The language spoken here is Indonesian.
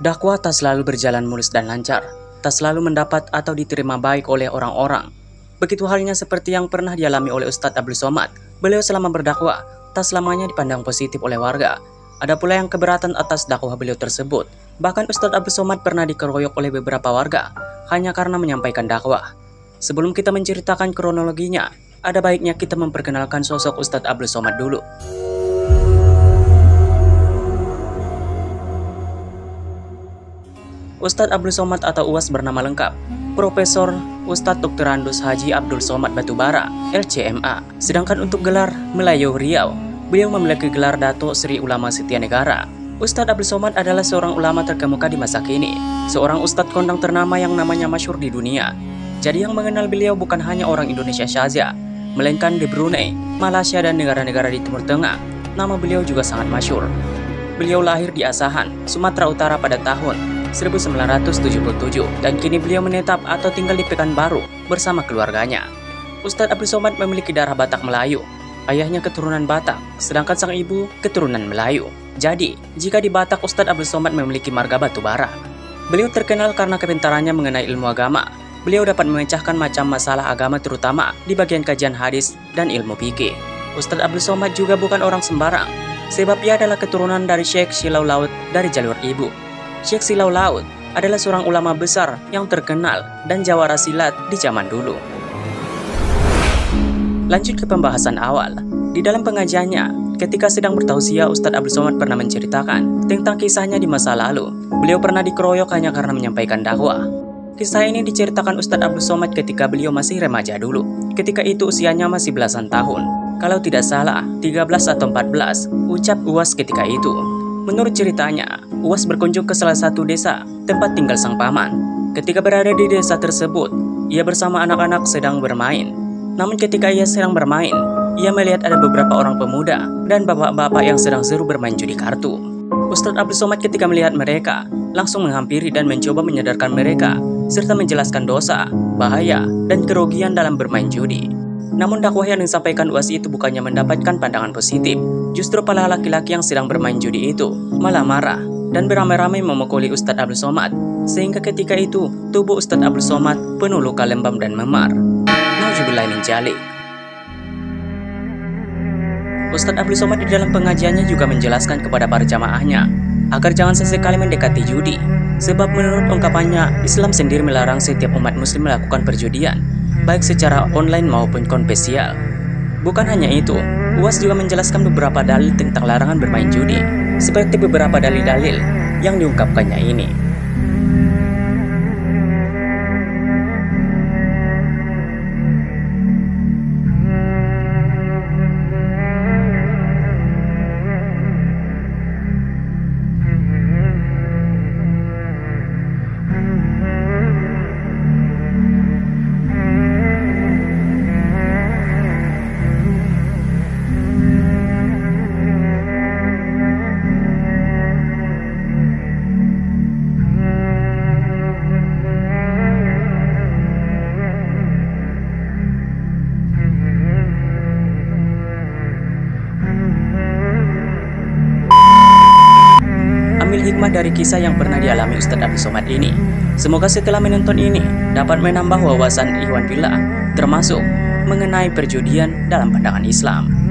Dakwah tak selalu berjalan mulus dan lancar, tak selalu mendapat atau diterima baik oleh orang-orang. Begitu halnya seperti yang pernah dialami oleh Ustadz Abdul Somad. Beliau selama berdakwah tak selamanya dipandang positif oleh warga. Ada pula yang keberatan atas dakwah beliau tersebut. Bahkan Ustadz Abdul Somad pernah dikeroyok oleh beberapa warga hanya karena menyampaikan dakwah. Sebelum kita menceritakan kronologinya, ada baiknya kita memperkenalkan sosok Ustadz Abdul Somad dulu. Ustadz Abdul Somad atau UAS bernama lengkap Profesor Ustadz Dr. Andus Haji Abdul Somad Batubara, LCMA. Sedangkan untuk gelar Melayu Riau, beliau memiliki gelar Dato Sri Ulama Setia Negara. Ustadz Abdul Somad adalah seorang ulama terkemuka di masa kini, seorang ustadz kondang ternama yang namanya masyhur di dunia. Jadi yang mengenal beliau bukan hanya orang Indonesia saja, melainkan di Brunei, Malaysia dan negara-negara di Timur Tengah. Nama beliau juga sangat masyhur. Beliau lahir di Asahan, Sumatera Utara pada tahun 1977 dan kini beliau menetap atau tinggal di Pekanbaru bersama keluarganya. Ustadz Abdul Somad memiliki darah Batak Melayu. Ayahnya keturunan Batak, sedangkan sang ibu keturunan Melayu. Jadi, jika di Batak Ustadz Abdul Somad memiliki marga Batubara. Beliau terkenal karena kepintarannya mengenai ilmu agama. Beliau dapat memecahkan macam masalah agama terutama di bagian kajian hadis dan ilmu fikih. Ustadz Abdul Somad juga bukan orang sembarang, sebab ia adalah keturunan dari Syekh Silau Laut dari jalur ibu. Syekh Silau Laut adalah seorang ulama besar yang terkenal dan jawara silat di zaman dulu. Lanjut ke pembahasan awal. Di dalam pengajiannya, ketika sedang bertausiah, Ustadz Abdul Somad pernah menceritakan tentang kisahnya di masa lalu. Beliau pernah dikeroyok hanya karena menyampaikan dakwah. Kisah ini diceritakan Ustadz Abdul Somad ketika beliau masih remaja dulu. Ketika itu usianya masih belasan tahun. Kalau tidak salah, 13 atau 14, ucap UAS ketika itu. Menurut ceritanya, UAS berkunjung ke salah satu desa tempat tinggal sang paman. Ketika berada di desa tersebut, ia bersama anak-anak sedang bermain. Namun ketika ia sedang bermain, ia melihat ada beberapa orang pemuda dan bapak-bapak yang sedang seru bermain judi kartu. Ustadz Abdul Somad ketika melihat mereka, langsung menghampiri dan mencoba menyadarkan mereka, serta menjelaskan dosa, bahaya, dan kerugian dalam bermain judi. Namun dakwah yang disampaikan UAS itu bukannya mendapatkan pandangan positif. Justru para laki-laki yang sedang bermain judi itu malah marah dan beramai-ramai memukuli Ustadz Abdul Somad. Sehingga ketika itu tubuh Ustadz Abdul Somad penuh luka lebam dan memar. Nauzubillah min dzalik. Ustadz Abdul Somad di dalam pengajiannya juga menjelaskan kepada para jamaahnya agar jangan sesekali mendekati judi. Sebab menurut ungkapannya, Islam sendiri melarang setiap umat muslim melakukan perjudian, baik secara online maupun konvensional. Bukan hanya itu, UAS juga menjelaskan beberapa dalil tentang larangan bermain judi, seperti beberapa dalil-dalil yang diungkapkannya ini. Hikmah dari kisah yang pernah dialami Ustadz Abdul Somad ini. Semoga setelah menonton ini dapat menambah wawasan ikhwan fillah, termasuk mengenai perjudian dalam pandangan Islam.